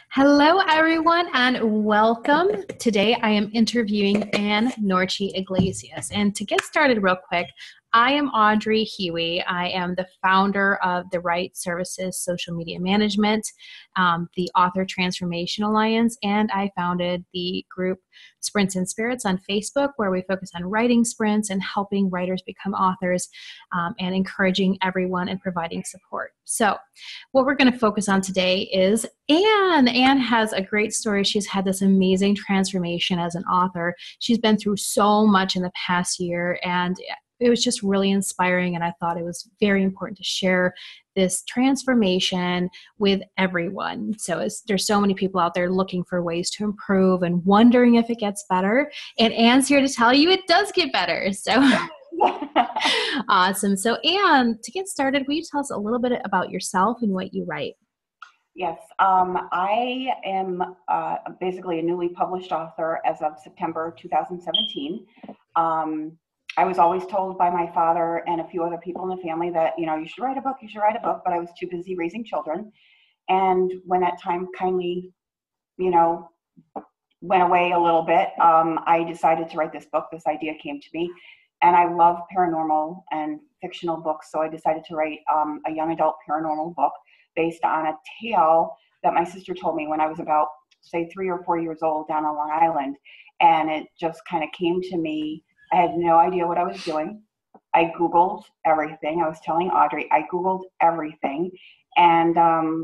Hello, everyone, and welcome. Today, I am interviewing Anne Iglesius. And to get started real quick, I am Audrey Huey. I am the founder of the Right Services Social Media Management, the Author Transformation Alliance, and I founded the group Sprints and Spirits on Facebook, where we focus on writing sprints and helping writers become authors and encouraging everyone and providing support. So what we're going to focus on today is Anne. Anne has a great story. She's had this amazing transformation as an author. She's been through so much in the past year, and it was just really inspiring, and I thought it was very important to share this transformation with everyone. So there's so many people out there looking for ways to improve and wondering if it gets better, and Anne's here to tell you it does get better. So awesome. So Anne, to get started, will you tell us a little bit about yourself and what you write? Yes, I am basically a newly published author as of September 2017. I was always told by my father and a few other people in the family that, you should write a book, but I was too busy raising children. And when that time kindly, went away a little bit, I decided to write this book. This idea came to me, and I love paranormal and fictional books, so I decided to write a young adult paranormal book based on a tale that my sister told me when I was about, say, 3 or 4 years old down on Long Island. And it just kind of came to me. I had no idea what I was doing. I Googled everything. I was telling Audrey, I Googled everything and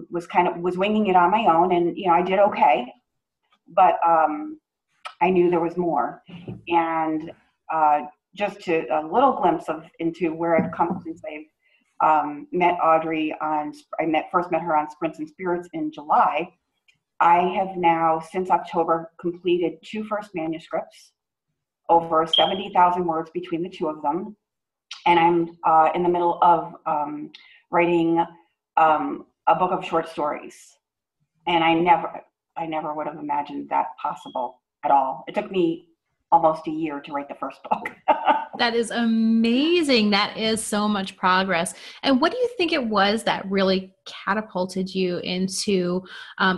was winging it on my own. And, I did okay, but I knew there was more. And just a little glimpse into where I've come since I've met Audrey first met her on Sprints and Spirits in July. I have now, since October, completed 2 first manuscripts, over 70,000 words between the 2 of them. And I'm in the middle of writing a book of short stories. And I never would have imagined that possible at all. It took me almost a year to write the first book. That is amazing. That is so much progress. And what do you think it was that really catapulted you into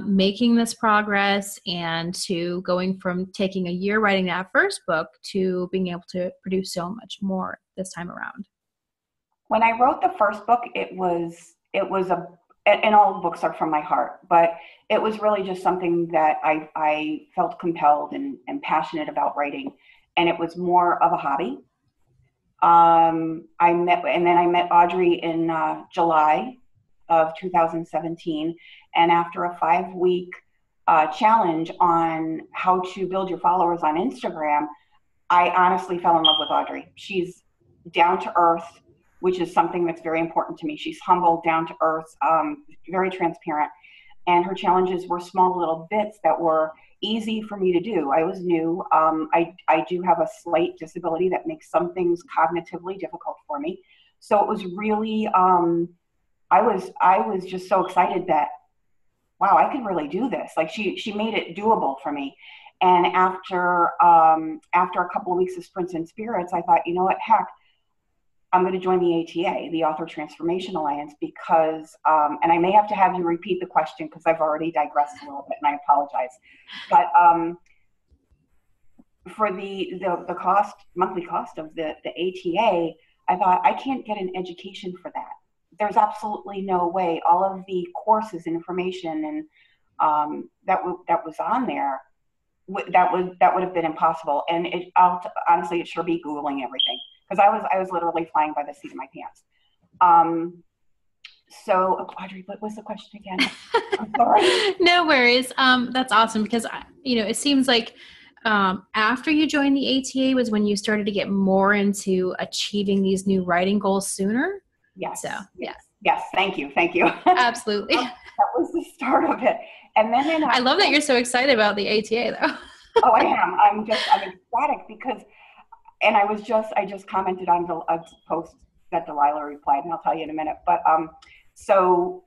making this progress and to going from taking a year writing that first book to being able to produce so much more this time around? When I wrote the first book, and all books are from my heart, but it was really just something that I felt compelled and passionate about writing. And it was more of a hobby. I met Audrey in July of 2017. And after a 5-week challenge on how to build your followers on Instagram, I honestly fell in love with Audrey. She's down to earth, which is something that's very important to me. She's humble, down to earth, very transparent. And her challenges were small little bits that were easy for me to do. I was new. I do have a slight disability that makes some things cognitively difficult for me. So it was really, I was just so excited that, wow, I can really do this. Like she made it doable for me. And after a couple of weeks of Sprints and Spirits, I thought, you know what, heck, I'm going to join the ATA, the Author Transformation Alliance, because, and I may have to have you repeat the question because I've already digressed a little bit, and I apologize. But for the monthly cost of the ATA, I thought, I can't get an education for that. There's absolutely no way. All of the courses and information and that was on there, that would have been impossible. And honestly, it sure be Googling everything. Because I was literally flying by the seat of my pants. So, Audrey, what was the question again? I'm sorry. No worries. That's awesome because, it seems like after you joined the ATA was when you started to get more into achieving these new writing goals sooner. Yes. So, yes. Yes. Thank you. Absolutely. That was the start of it. And then I love that you're so excited about the ATA, though. Oh, I am. I'm ecstatic because. And I just commented on a post that Delilah replied, and I'll tell you in a minute. But so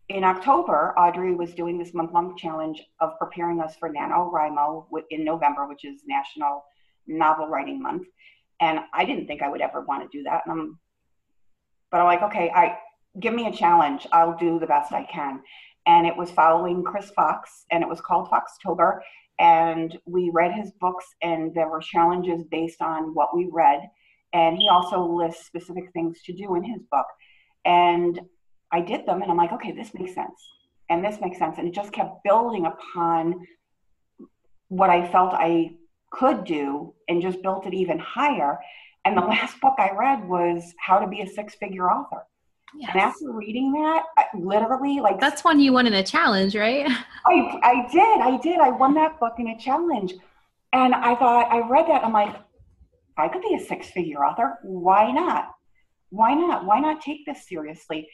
in October, Audrey was doing this month-long challenge of preparing us for NaNoWriMo in November, which is National Novel Writing Month. And I didn't think I would ever want to do that. But I'm like, okay, give me a challenge. I'll do the best I can. and it was following Chris Fox, and it was called Foxtober. And we read his books, and there were challenges based on what we read. And he also lists specific things to do in his book. And I did them, and I'm like, okay, this makes sense. And this makes sense. And it just kept building upon what I felt I could do and just built it even higher. And the last book I read was How to Be a Six-Figure Author. Yes. And after reading that, literally, like, that's one you won in a challenge, right? I did. I won that book in a challenge. And I thought, I read that, I'm like, I could be a six-figure author. Why not? Why not? Why not take this seriously?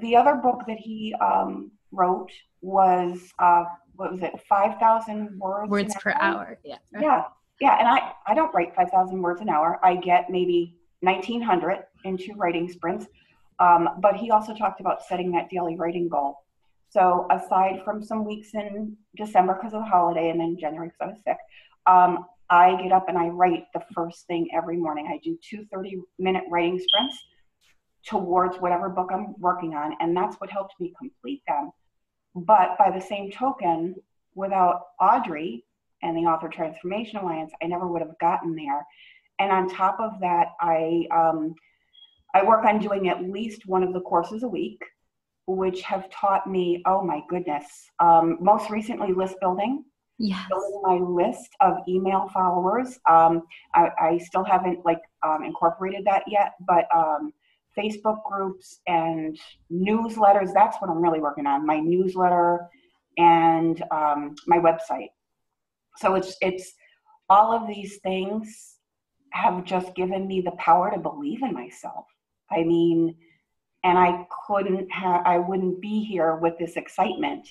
The other book that he wrote was, what was it, 5,000 words per hour. Yeah. Yeah. And I don't write 5,000 words an hour. I get maybe 1,900 in 2 writing sprints. But he also talked about setting that daily writing goal. So aside from some weeks in December because of the holiday, and then January because I was sick, I get up and I write the first thing every morning. I do 2 30-minute writing sprints towards whatever book I'm working on, and that's what helped me complete them. But by the same token, without Audrey and the Author Transformation Alliance, I never would have gotten there. And on top of that, I work on doing at least one of the courses a week, which have taught me, oh my goodness, most recently list building. Yes. Building my list of email followers. I still haven't incorporated that yet, but Facebook groups and newsletters, that's what I'm really working on, my newsletter and my website. So it's all of these things have just given me the power to believe in myself. I mean, and I wouldn't be here with this excitement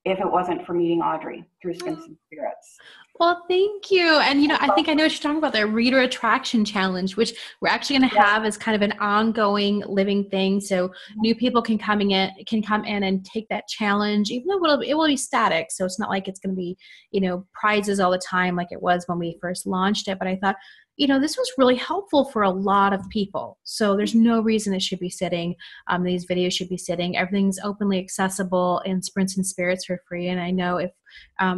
if it wasn't for meeting Audrey through Spirits and Spirits. Well, thank you. And, I think I know what you're talking about, the Reader Attraction Challenge, which we're actually going to have as kind of an ongoing living thing. So new people can come in and take that challenge, even though it will be static. So it's not like it's going to be, prizes all the time like it was when we first launched it. But I thought, this was really helpful for a lot of people. So there's no reason it should be sitting. These videos should be sitting. Everything's openly accessible in Sprints and Spirits for free. And I know if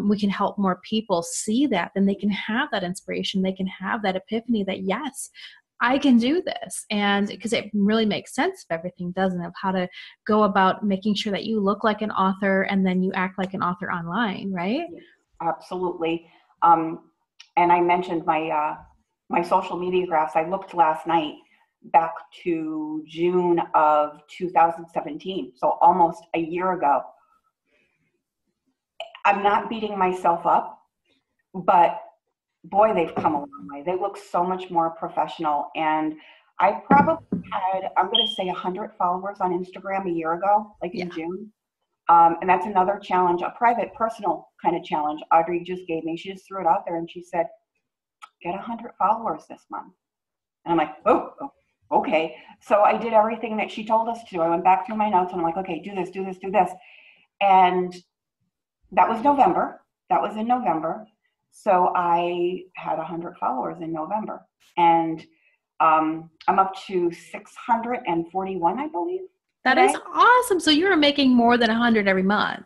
we can help more people see that, then they can have that inspiration. They can have that epiphany that, yes, I can do this. And because it really makes sense if everything doesn't, of how to go about making sure that you look like an author and then you act like an author online, right? Absolutely. And I mentioned my social media graphs. I looked last night back to June of 2017, so almost a year ago. I'm not beating myself up, but boy, they've come a long way. They look so much more professional. And I probably had, I'm going to say 100 followers on Instagram a year ago, in June. And that's another challenge, a private, personal kind of challenge Audrey just gave me. She just threw it out there and she said, get 100 followers this month. And I'm like, oh, okay. So I did everything that she told us to. I went back through my notes and I'm like, okay, do this, do this, do this. And that was November. That was in November. So I had 100 followers in November. And I'm up to 641, I believe. That is awesome. So you're making more than 100 every month.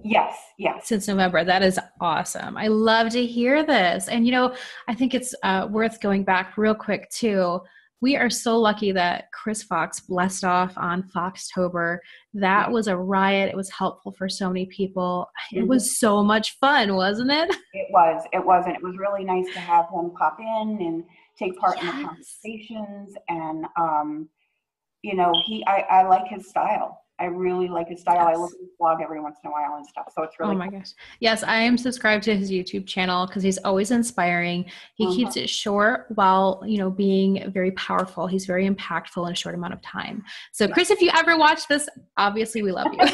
Yes. Since November. That is awesome. I love to hear this. And, I think it's worth going back real quick too. We are so lucky that Chris Fox blessed off on Foxtober. That was a riot. It was helpful for so many people. It was so much fun, wasn't it? It was. And it was really nice to have him pop in and take part in the conversations. And, I like his style. I really like his style. Yes. I look at his blog every once in a while and stuff. So it's really cool. Gosh. Yes, I am subscribed to his YouTube channel because he's always inspiring. He keeps it short while, being very powerful. He's very impactful in a short amount of time. So Chris, if you ever watch this, obviously we love you.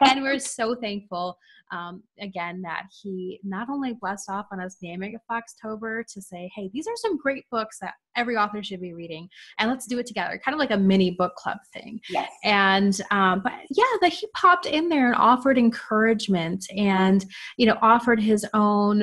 And we're so thankful, again, that he not only blessed off on us naming it Foxtober to say, hey, these are some great books that every author should be reading, and let's do it together, kind of like a mini book club thing. Yes. And, that he popped in there and offered encouragement and, offered his own,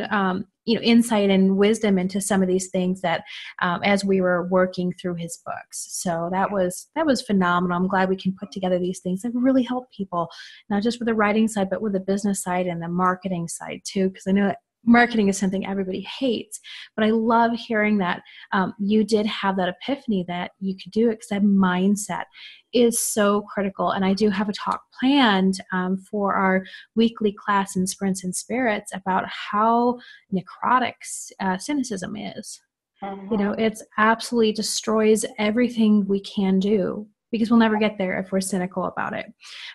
insight and wisdom into some of these things that as we were working through his books. So that was phenomenal. I'm glad we can put together these things that really help people, not just with the writing side, but with the business side and the marketing side too, because I know that marketing is something everybody hates, but I love hearing that you did have that epiphany that you could do it, because that mindset is so critical. And I do have a talk planned for our weekly class in Sprints and Spirits about how necrotic cynicism is. It's absolutely destroys everything we can do, because we'll never get there if we're cynical about it.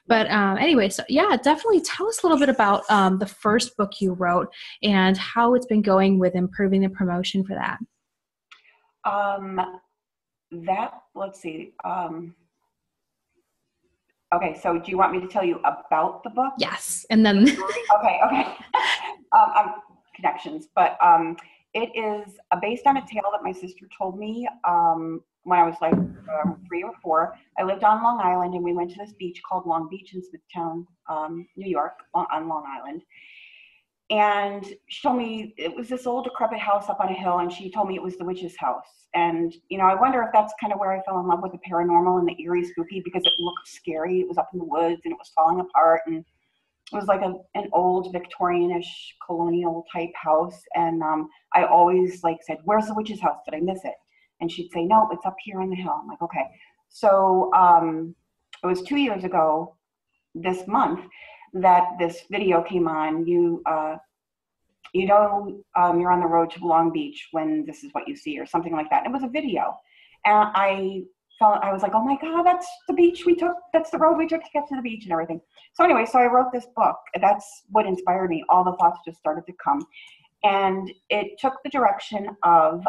But anyway, so yeah, definitely tell us a little bit about the first book you wrote and how it's been going with improving the promotion for that. Let's see. Okay, so do you want me to tell you about the book? Yes, and then okay. Connections, but it is based on a tale that my sister told me when I was like 3 or 4. I lived on Long Island, and we went to this beach called Long Beach in Smithtown, New York, on Long Island. And she told me it was this old decrepit house up on a hill, and she told me it was the witch's house. And, I wonder if that's kind of where I fell in love with the paranormal and the eerie, spooky, because it looked scary. It was up in the woods, and it was falling apart, and it was like an old Victorian-ish colonial type house. And I always said, "Where's the witch's house? Did I miss it?" And she'd say, "No, it's up here on the hill." I'm like, okay. So it was 2 years ago this month that this video came on. You're on the road to Long Beach when this is what you see, or something like that. And it was a video. And I was like, oh my God, that's the beach we took. That's the road we took to get to the beach and everything. So anyway, so I wrote this book. That's what inspired me. All the thoughts just started to come. And it took the direction of,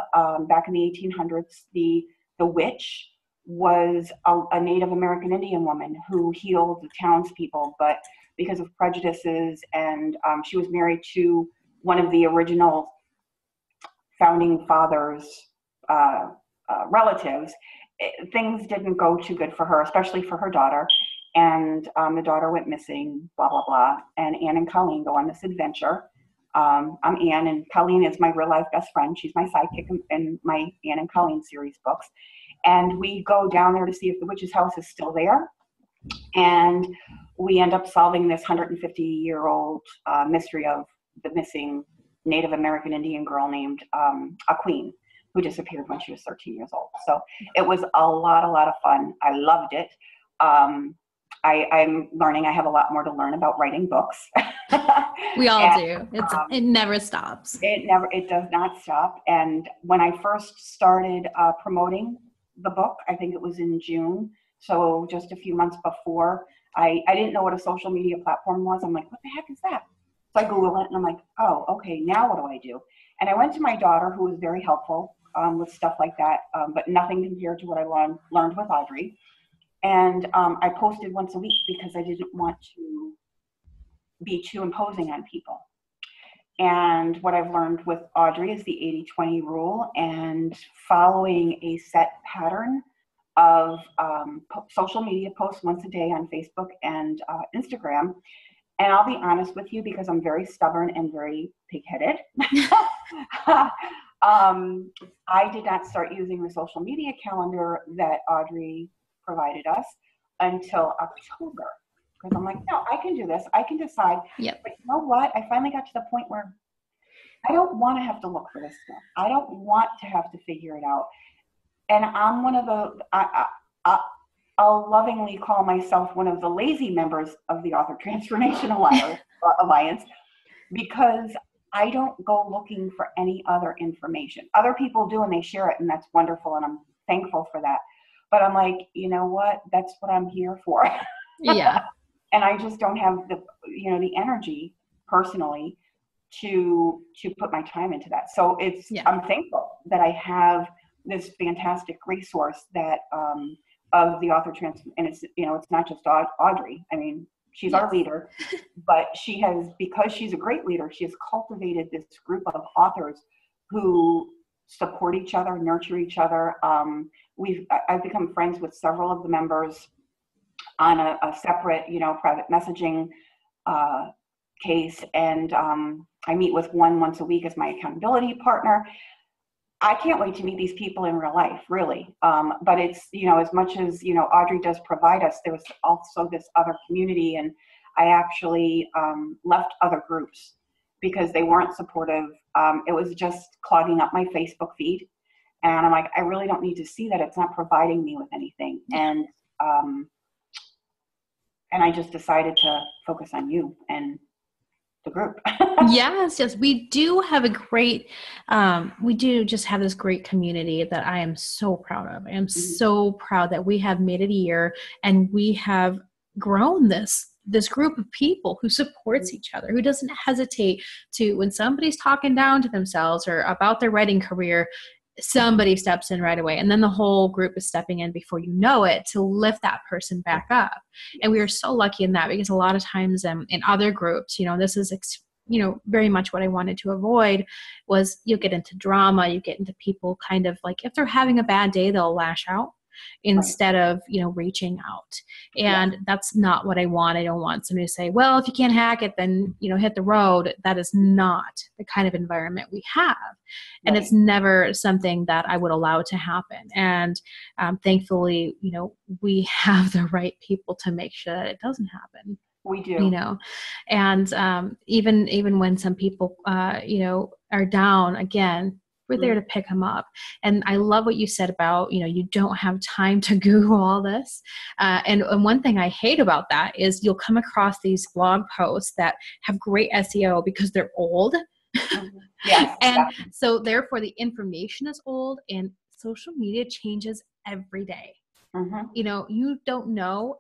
back in the 1800s, the witch was a Native American Indian woman who healed the townspeople, but because of prejudices, and she was married to one of the original founding fathers' relatives, things didn't go too good for her, especially for her daughter. And the daughter went missing, blah, blah, blah. And Anne and Colleen go on this adventure. I'm Anne, and Colleen is my real life best friend. She's my sidekick in my Anne and Colleen series books. And we go down there to see if the witch's house is still there. And we end up solving this 150-year-old mystery of the missing Native American Indian girl named Queen, who disappeared when she was 13 years old. So it was a lot of fun. I loved it. I'm learning. I have a lot more to learn about writing books. We all do. It never stops. It does not stop. And when I first started promoting the book, I think it was in June. So just a few months before, I didn't know what a social media platform was. I'm like, what the heck is that? So I Google it, and I'm like, oh, okay, now what do I do? And I went to my daughter, who was very helpful with stuff like that, but nothing compared to what I learned with Audrey. And I posted once a week because I didn't want to be too imposing on people. And what I've learned with Audrey is the 80-20 rule, and following a set pattern of social media posts once a day on Facebook and Instagram. And I'll be honest with you, because I'm very stubborn and very pig-headed. I did not start using the social media calendar that Audrey provided us until October. Because I'm like, no, I can do this. I can decide. Yep. But you know what? I finally got to the point where I don't want to have to look for this stuff. I don't want to have to figure it out. And I'm one of I'll lovingly call myself one of the lazy members of the Author Transformation Alliance, because I don't go looking for any other information. Other people do, and they share it, and that's wonderful, and I'm thankful for that. But I'm like, you know what? That's what I'm here for. Yeah. And I just don't have the energy personally to put my time into that. So I'm thankful that I have this fantastic resource that of the Author Transformation, and it's not just Audrey. I mean, she's our leader, but she has, because she's a great leader, she has cultivated this group of authors who support each other, nurture each other. I've become friends with several of the members on a separate, private messaging case, and I meet with one once a week as my accountability partner. I can't wait to meet these people in real life, really. But it's, as much as, Audrey does provide us, there was also this other community, and I actually left other groups because they weren't supportive. It was just clogging up my Facebook feed. And I'm like, I really don't need to see that. It's not providing me with anything. And I just decided to focus on you and the group. Yes, we do have a great, we do just have this great community that I am so proud of. I am so proud that we have made it a year and we have grown this group of people who supports each other, who doesn't hesitate to, when somebody's talking down to themselves or about their writing career, somebody steps in right away. And then the whole group is stepping in before you know it to lift that person back up. And we are so lucky in that, because a lot of times in other groups, this is, very much what I wanted to avoid was you get into drama, you get into people kind of like, if they're having a bad day, they'll lash out instead of, reaching out. And that's not what I want. I don't want somebody to say, well, if you can't hack it, then, hit the road. That is not the kind of environment we have. And it's never something that I would allow to happen. And thankfully, we have the right people to make sure that it doesn't happen. We do. And even when some people, are down, again, we're there to pick them up. And I love what you said about, you don't have time to Google all this. And one thing I hate about that is you'll come across these blog posts that have great SEO because they're old. Yes. And so therefore the information is old, and social media changes every day. You don't know,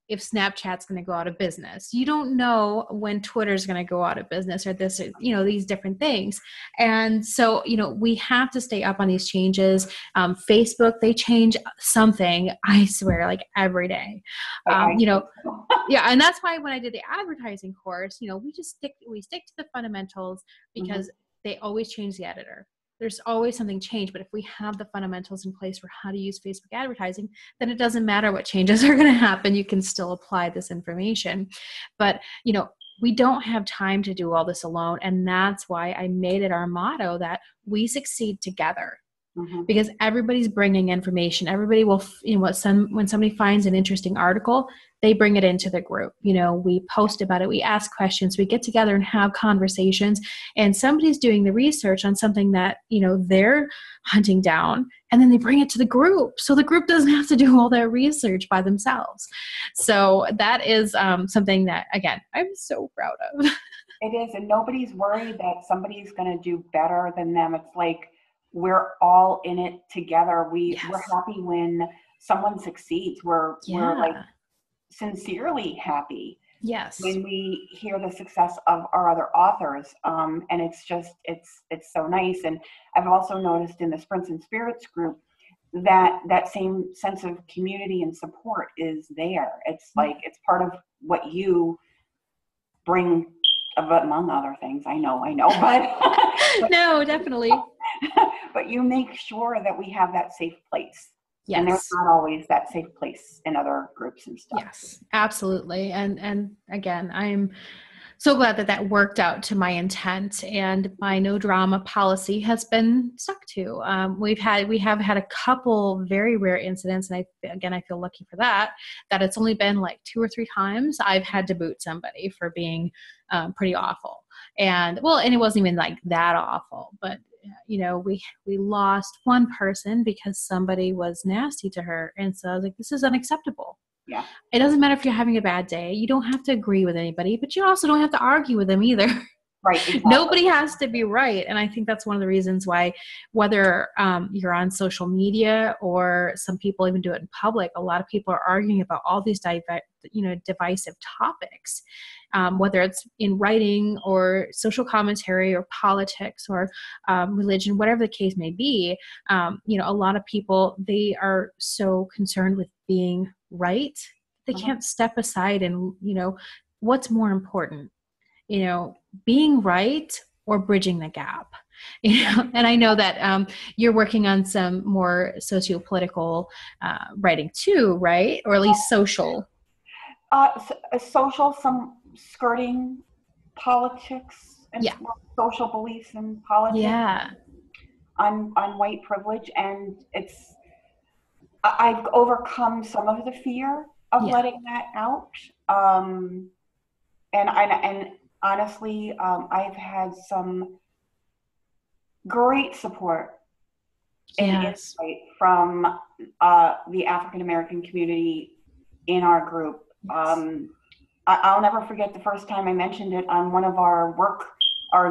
if Snapchat's going to go out of business. You don't know when Twitter's going to go out of business, or this, or, these different things. And so, we have to stay up on these changes. Facebook, they change something, I swear, like every day. Yeah. And that's why when I did the advertising course, we stick to the fundamentals, because they always change the editor. There's always something changed. But if we have the fundamentals in place for how to use Facebook advertising, then it doesn't matter what changes are going to happen. You can still apply this information. But, we don't have time to do all this alone. And that's why I made it our motto that we succeed together. Because everybody's bringing information. Everybody will, when somebody finds an interesting article, they bring it into the group. We post about it. We ask questions. We get together and have conversations. And somebody's doing the research on something that, they're hunting down, and then they bring it to the group. So the group doesn't have to do all their research by themselves. So that is something that, again, I'm so proud of. It is. And nobody's worried that somebody's going to do better than them. It's like, we're all in it together. We're happy when someone succeeds. We're like sincerely happy. Yes. When we hear the success of our other authors. And it's just, it's so nice. And I've also noticed in the Sprints and Spirits group that same sense of community and support is there. It's like, it's part of what you bring, among other things. I know, but no, definitely. But you make sure that we have that safe place. Yes. And there's not always that safe place in other groups and stuff. Yes, absolutely. And again, I'm so glad that worked out to my intent, and my no drama policy has been stuck to. We have had a couple very rare incidents, and I feel lucky for that it's only been like 2 or 3 times I've had to boot somebody for being pretty awful. And it wasn't even like that awful, but we lost one person because somebody was nasty to her. And so I was like, this is unacceptable. Yeah. It doesn't matter if you're having a bad day. You don't have to agree with anybody, but you also don't have to argue with them either. Right. Exactly. Nobody has to be right. And I think that's one of the reasons why, whether you're on social media or some people even do it in public, a lot of people are arguing about all these divisive topics, whether it's in writing or social commentary or politics or religion, whatever the case may be. A lot of people, they are so concerned with being right. They can't step aside and, what's more important, being right or bridging the gap. And I know that you're working on some more socio-political writing too, right? Or at least social. Social, some skirting politics and Yeah. social beliefs and politics Yeah. on white privilege, and I've overcome some of the fear of Yeah. letting that out. And honestly, I've had some great support and Yes. insight from the African American community in our group. Yes. I'll never forget the first time I mentioned it on one of our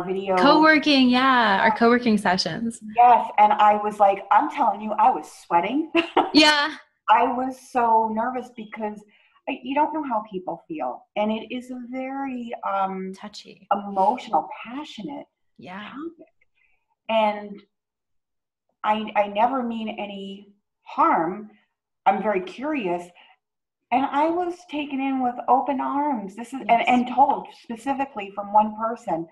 video. Co-working, yeah, our co-working sessions. Yes, and I was like, I'm telling you, I was sweating. Yeah. I was so nervous because you don't know how people feel, and it is a very Touchy. emotional, passionate Yeah. topic. And I never mean any harm. I'm very curious. And I was taken in with open arms. This is Yes. and told specifically from one person,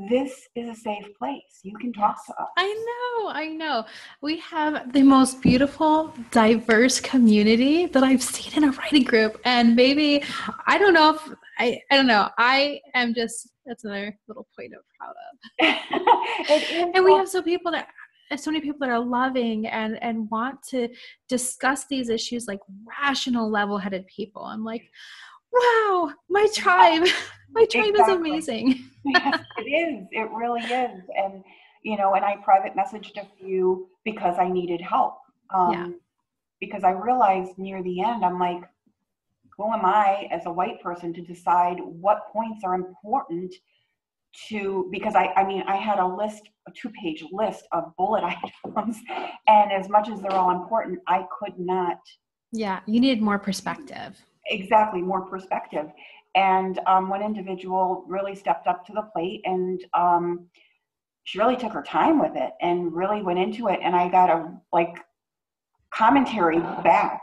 this is a safe place. You can talk to us. I know. We have the most beautiful, diverse community that I've seen in a writing group. And maybe, I don't know if, I don't know. I am just, that's another little point I'm proud of. It is And we have so many people that are loving and want to discuss these issues like rational, level-headed people. I'm like, wow, my tribe is exactly. amazing. Yes, it is. It really is. And, and I private messaged a few because I needed help. Because I realized near the end, I'm like, who am I as a white person to decide what points are important because I had a 2-page list of bullet items. And as much as they're all important, I could not. Yeah, you needed more perspective. Exactly, more perspective. And one individual really stepped up to the plate, and she really took her time with it and really went into it. And I got a commentary back,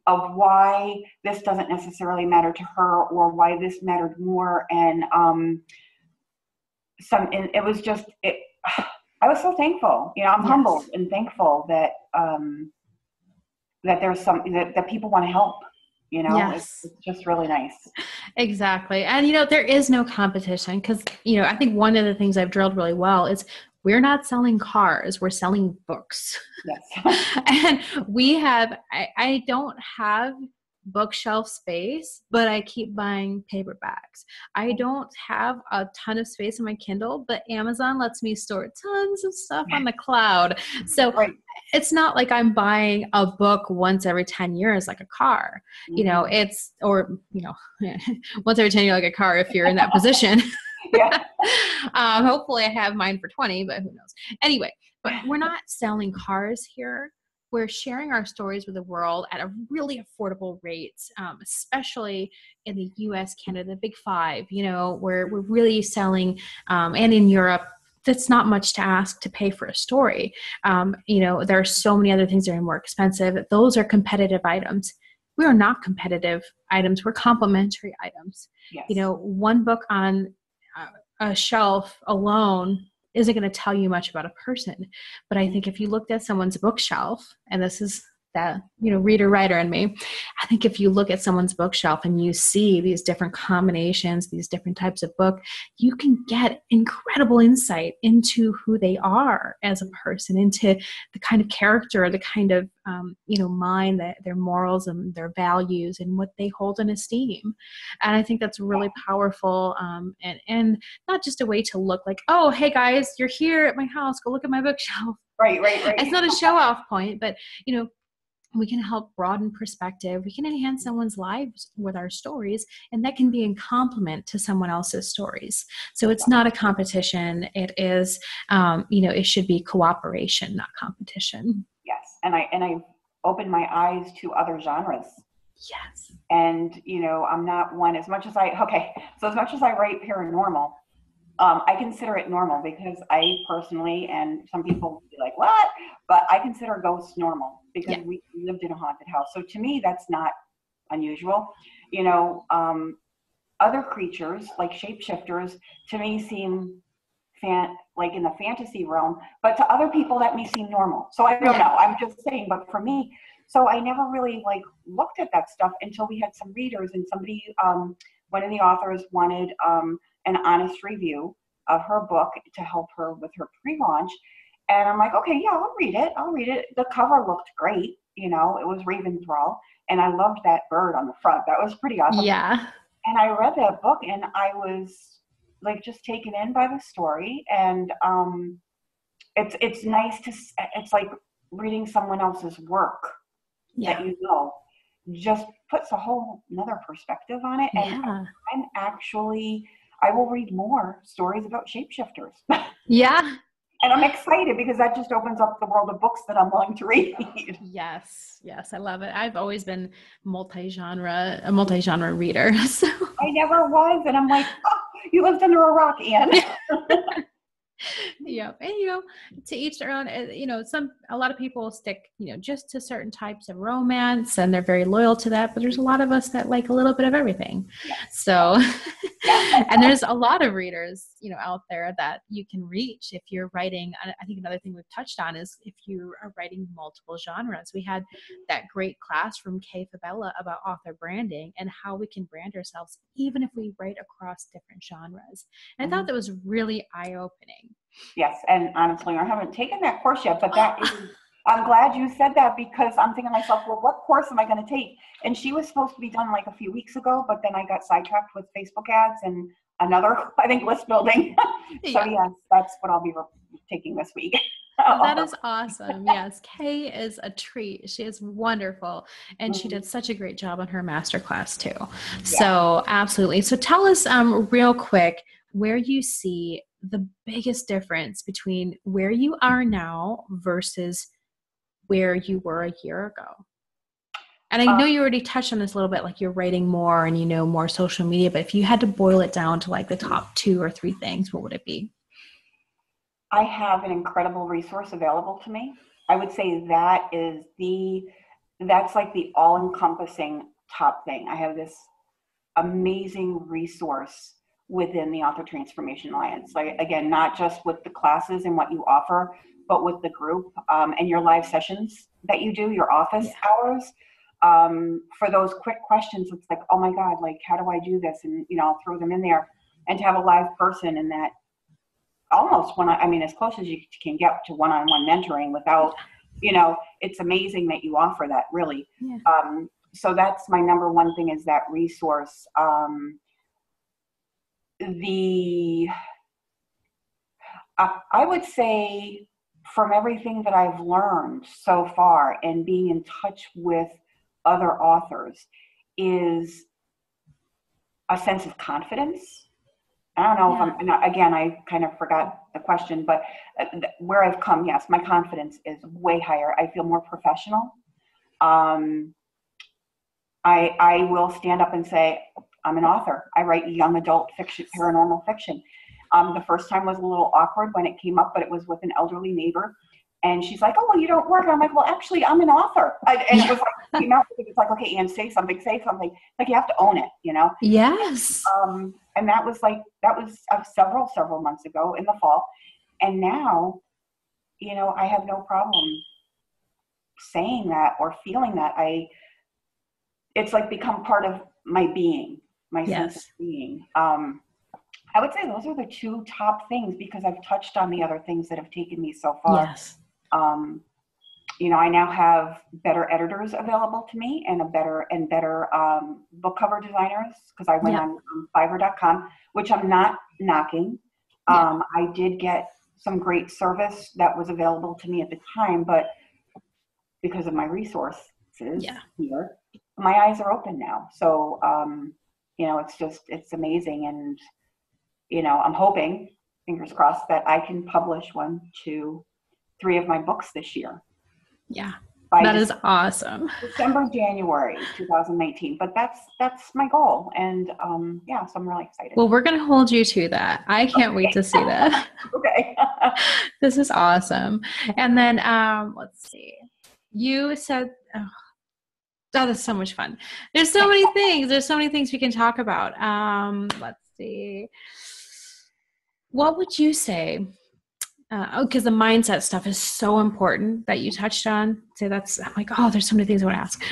of why this doesn't necessarily matter to her or why this mattered more. And it was just I was so thankful. I'm humbled and thankful that that there's something that people want to help. It's just really nice. Exactly. And, there is no competition because, I think one of the things I've drilled really well is we're not selling cars, we're selling books. Yes. And I don't have bookshelf space, but I keep buying paperbacks. I don't have a ton of space in my Kindle, but Amazon lets me store tons of stuff on the cloud. So it's not like I'm buying a book once every 10 years like a car. Once every 10 years like a car if you're in that position. Yeah. Hopefully I have mine for 20, but who knows? Anyway, but we're not selling cars here. We're sharing our stories with the world at a really affordable rate, especially in the US, Canada, the big five. We're really selling, and in Europe, that's not much to ask to pay for a story. There are so many other things that are more expensive. Those are competitive items. We are not competitive items. We're complementary items. Yes. One book on a shelf alone isn't going to tell you much about a person. But I think if you looked at someone's bookshelf, and this is that, reader writer in me, I think if you look at someone's bookshelf and you see these different combinations, these different types of book, you can get incredible insight into who they are as a person, into the kind of character, the kind of, mind, that their morals and their values and what they hold in esteem. And I think that's really powerful. And not just a way to look like, oh, hey guys, you're here at my house, go look at my bookshelf. Right. It's not a show off point, but, we can help broaden perspective. We can enhance someone's lives with our stories, and that can be in complement to someone else's stories. So it's not a competition. It is, it should be cooperation, not competition. Yes. And I opened my eyes to other genres. Yes. And, I'm not one, as much as I write paranormal, I consider it normal because I personally, and some people will be like, what? But I consider ghosts normal because we lived in a haunted house. So to me, that's not unusual. Other creatures like shapeshifters to me seem like in the fantasy realm, but to other people that may seem normal. So I don't know. I'm just saying, but for me, so I never really looked at that stuff until we had some readers, and somebody one of the authors wanted an honest review of her book to help her with her pre-launch. And I'm like, okay, yeah, I'll read it. The cover looked great. You know, it was Raventhrall. And I loved that bird on the front. That was pretty awesome. Yeah. And I read that book and I was like just taken in by the story. And it's nice it's like reading someone else's work that you know just puts a whole another perspective on it. And I will read more stories about shapeshifters. Yeah. And I'm excited because that just opens up the world of books that I'm willing to read. Yes. Yes. I love it. I've always been a multi-genre reader. So I never was. And I'm like, oh, you lived under a rock, Anne. Yeah. And, to each their own, a lot of people stick, just to certain types of romance and they're very loyal to that, but there's a lot of us that like a little bit of everything. Yes. So, and there's a lot of readers, out there that you can reach if you're writing. I think another thing we've touched on is if you are writing multiple genres. We had that great class from Kay Fabella about author branding and how we can brand ourselves, even if we write across different genres. And I thought that was really eye-opening. Yes, and honestly, I haven't taken that course yet, but I'm glad you said that because I'm thinking to myself, well, what course am I going to take? And she was supposed to be done like a few weeks ago, but then I got sidetracked with Facebook ads and another, I think, list building. So yes, that's what I'll be taking this week. That is awesome. Yes, Kay is a treat. She is wonderful, and she did such a great job on her masterclass too. Yeah. So absolutely. So tell us real quick where you see the biggest difference between where you are now versus where you were a year ago. And I know you already touched on this a little bit, like you're writing more and more social media, but if you had to boil it down to like the top 2 or 3 things, what would it be? I have an incredible resource available to me. I would say that's like the all-encompassing top thing. I have this amazing resource within the Author Transformation Alliance. Like, again, not just with the classes and what you offer, but with the group and your live sessions that you do, your office hours. For those quick questions, it's like, oh my God, like, how do I do this? And, I'll throw them in there. And to have a live person in that almost as close as you can get to one-on-one mentoring without, it's amazing that you offer that, really. Yeah. So that's my number one thing, is that resource. I would say from everything that I've learned so far and being in touch with other authors is a sense of confidence. I don't know if again, I kind of forgot the question, but where I've come, yes, my confidence is way higher. I feel more professional. I will stand up and say, I'm an author. I write young adult fiction, paranormal fiction. The first time was a little awkward when it came up, but it was with an elderly neighbor. And she's like, oh, well, you don't work. And I'm like, well, actually, I'm an author. And it was like, it's like, okay, Anne, say something. Like, you have to own it, Yes. And that was several months ago in the fall. And now, I have no problem saying that or feeling that. It's like become part of my being, my sense of being. I would say those are the 2 top things, because I've touched on the other things that have taken me so far. Yes. I now have better editors available to me and better book cover designers, because I went on Fiverr.com, which I'm not knocking. I did get some great service that was available to me at the time, but because of my resources here, my eyes are open now. So, it's amazing. And, I'm hoping, fingers crossed, that I can publish 1, 2, 3 of my books this year. Yeah. That is awesome. December, January 2019. But that's my goal. And so I'm really excited. Well, we're going to hold you to that. I can't wait to see that. Okay. This is awesome. And then let's see. You said, oh, that's so much fun. There's so many things. There's so many things we can talk about. Let's see. What would you say? Because the mindset stuff is so important that you touched on. So I'm like, oh, there's so many things I want to ask.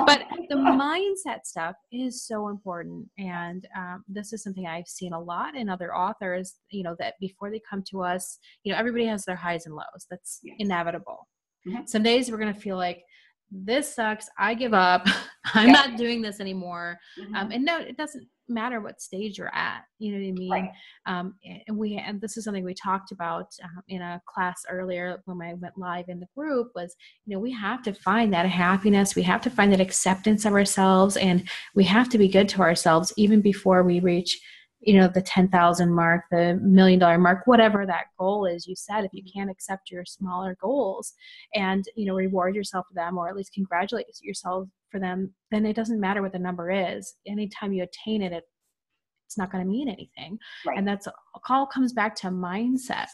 But the mindset stuff is so important. And this is something I've seen a lot in other authors, that before they come to us, everybody has their highs and lows. That's inevitable. Mm-hmm. Some days we're going to feel like, this sucks, I give up, I'm not doing this anymore. Mm-hmm. And no, it doesn't matter what stage you're at, you know what I mean? Right. And this is something we talked about in a class earlier when I went live in the group was, we have to find that happiness, we have to find that acceptance of ourselves, and we have to be good to ourselves even before we reach the 10,000 mark, the $1 million mark, whatever that goal is. You said, if you can't accept your smaller goals and, reward yourself for them, or at least congratulate yourself for them, then it doesn't matter what the number is. Anytime you attain it, it's not going to mean anything. Right. And that's all comes back to mindset.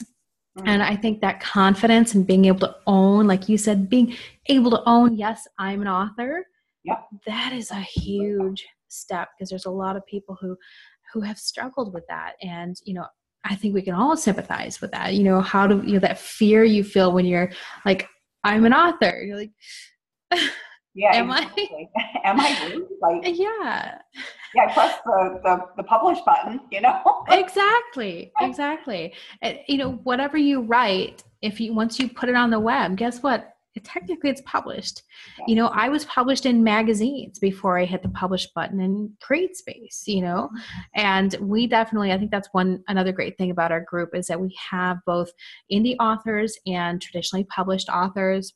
Mm-hmm. And I think that confidence and being able to own, like you said, being able to own, yes, I'm an author. Yep. That is a huge step, because there's a lot of people who have struggled with that. And, I think we can all sympathize with that. How do, that fear you feel when you're like, I'm an author. You're like, am exactly. Am I really? Like, yeah, I press the publish button, Exactly. And, whatever you write, once you put it on the web, guess what? Technically it's published. Yeah. I was published in magazines before I hit the publish button in CreateSpace, and we definitely, I think that's another great thing about our group is that we have both indie authors and traditionally published authors.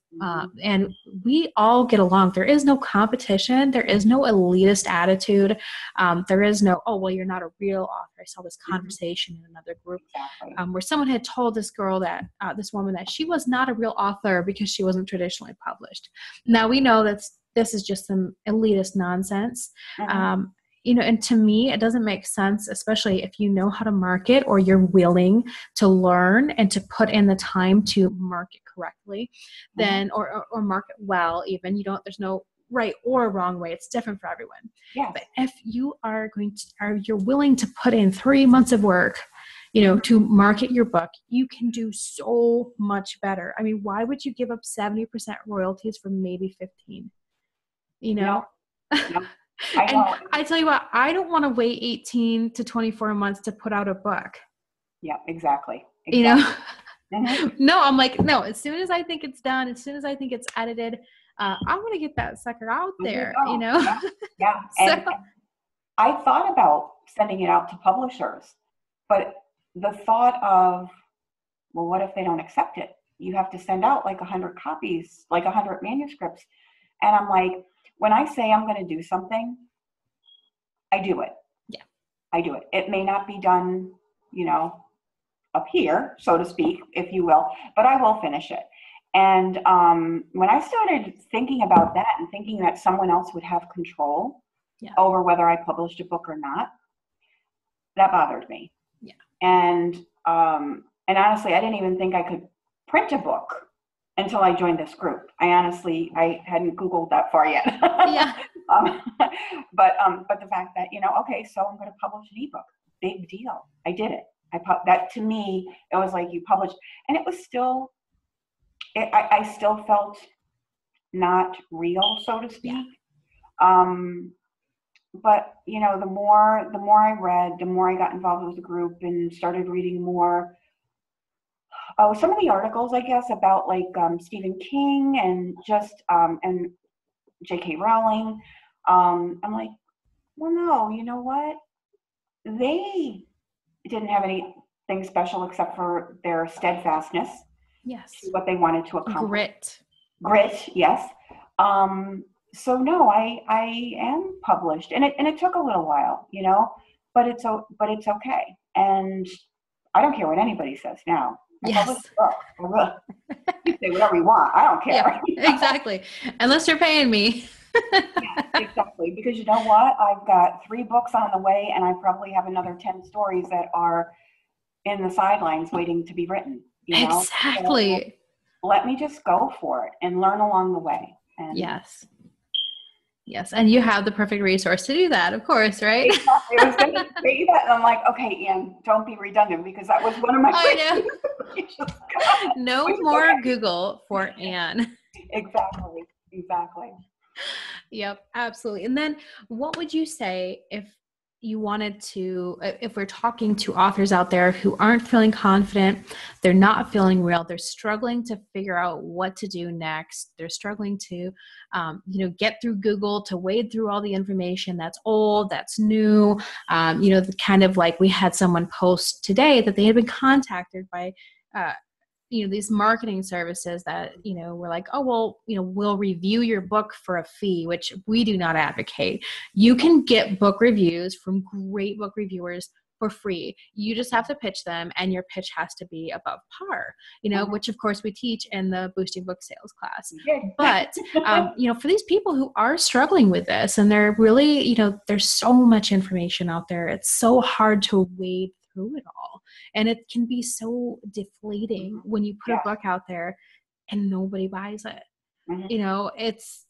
And we all get along. There is no competition. There is no elitist attitude. There is no, oh, well, you're not a real author. I saw this conversation in another group where someone had told this girl this woman that she was not a real author because she wasn't traditionally published. Now we know that this is just some elitist nonsense. And to me, it doesn't make sense, especially if you know how to market or you're willing to learn and to put in the time to market correctly, then, or market well, even, there's no right or wrong way. It's different for everyone. Yeah. But if you are you're willing to put in 3 months of work, to market your book, you can do so much better. I mean, why would you give up 70% royalties for maybe 15? No. And I tell you what, I don't want to wait 18 to 24 months to put out a book. Yeah, exactly. No, I'm like, no, as soon as I think it's done, as soon as I think it's edited, I'm going to get that sucker out there, Yeah. And I thought about sending it out to publishers, but the thought of, well, what if they don't accept it? You have to send out like 100 copies, like 100 manuscripts. And I'm like, when I say I'm going to do something, I do it. Yeah. I do it. It may not be done, up here, so to speak, if you will, but I will finish it. And when I started thinking about that and thinking that someone else would have control over whether I published a book or not, that bothered me. Yeah. And honestly, I didn't even think I could print a book until I joined this group. I hadn't Googled that far yet. Yeah. But the fact that, okay, so I'm going to publish an ebook, big deal. I did it. That to me, it was like you published, and it was still, I still felt not real, so to speak. Yeah. But the more I read, the more I got involved with the group and started reading more. Some of the articles, I guess, about like Stephen King and just and J.K. Rowling. I'm like, well, no, you know what? They didn't have anything special except for their steadfastness. Yes. To what they wanted to accomplish. Grit, yes. So no, I am published, and it took a little while, but it's okay, and I don't care what anybody says now. Yes. You say whatever you want. I don't care. Yeah, exactly. Unless you're paying me. Yeah, exactly. Because you know what? I've got 3 books on the way, and I probably have another 10 stories that are in the sidelines waiting to be written. Exactly. So let me just go for it and learn along the way. And Yes. And you have the perfect resource to do that, of course, right? Exactly. I was going to say that, and I'm like, okay, Anne, don't be redundant, because that was one of my I know. No more Google for Anne. Exactly. Yep, absolutely. And then what would you say if you wanted to, if we're talking to authors out there who aren't feeling confident, they're not feeling real, they're struggling to figure out what to do next, they're struggling to, get through Google, to wade through all the information that's old, that's new, the kind of like we had someone post today that they had been contacted by, uh, these marketing services that, we're like, oh, well, we'll review your book for a fee, which we do not advocate. You can get book reviews from great book reviewers for free. You just have to pitch them, and your pitch has to be above par, which of course we teach in the Boosting Book Sales class. But, for these people who are struggling with this, and they're really, there's so much information out there. It's so hard to wade through it all. And it can be so deflating when you put a book out there and nobody buys it. It's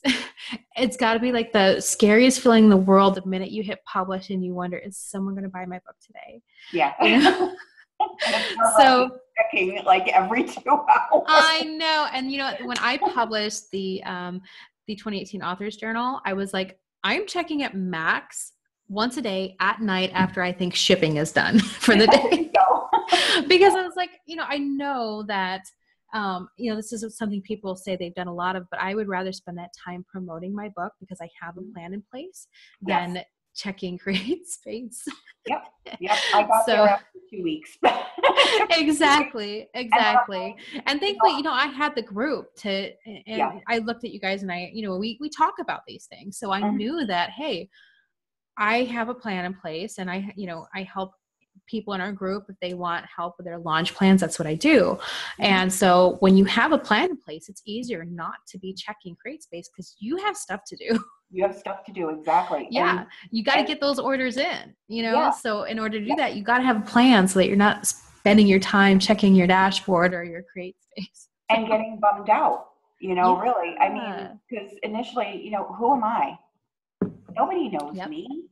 it's got to be like the scariest feeling in the world the minute you hit publish and you wonder, is someone going to buy my book today? Yeah. So checking like every 2 hours. I know. And when I published the 2018 Authors Journal, I was like, I'm checking it max once a day at night after I think shipping is done for the day. Because I was like, I know that, this is something people say they've done a lot of, but I would rather spend that time promoting my book because I have a plan in place than checking CreateSpace. Yep. I got there after 2 weeks. Exactly. And thankfully, I had the group and I looked at you guys and we talk about these things. So I knew that, hey, I have a plan in place, and I help people in our group if they want help with their launch plans. That's what I do. And so when you have a plan in place, it's easier not to be checking CreateSpace because you have stuff to do. You have stuff to do. Exactly. Yeah. You got to get those orders in, so in order to do that, you got to have a plan so that you're not spending your time checking your dashboard or your CreateSpace. And getting bummed out, really. I mean, because initially, who am I? Nobody knows me,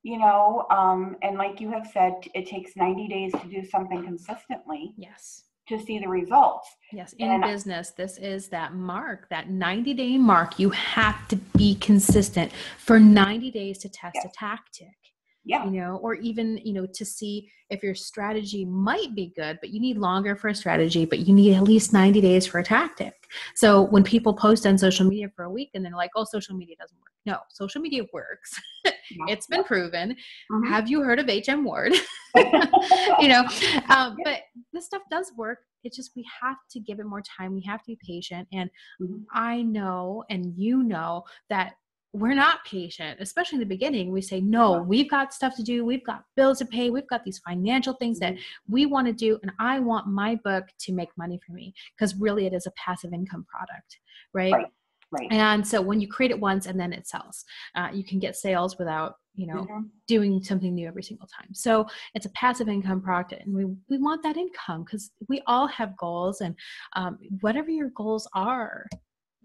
and like you have said, it takes 90 days to do something consistently. Yes. To see the results. Yes. In business, this is that mark, that 90-day mark. You have to be consistent for 90 days to test a tactic. Yeah. Or even, to see if your strategy might be good, but you need longer for a strategy, but you need at least 90 days for a tactic. So when people post on social media for a week and they're like, oh, social media doesn't work. No, social media works. It's been proven. Have you heard of HM Ward? But this stuff does work. It's just, we have to give it more time. We have to be patient. And I know, and that we're not patient, especially in the beginning. We say, no, we've got stuff to do. We've got bills to pay. We've got these financial things that we want to do. And I want my book to make money for me, because really it is a passive income product, right? And so when you create it once and then it sells, you can get sales without, doing something new every single time. So it's a passive income product, and we want that income because we all have goals, and whatever your goals are,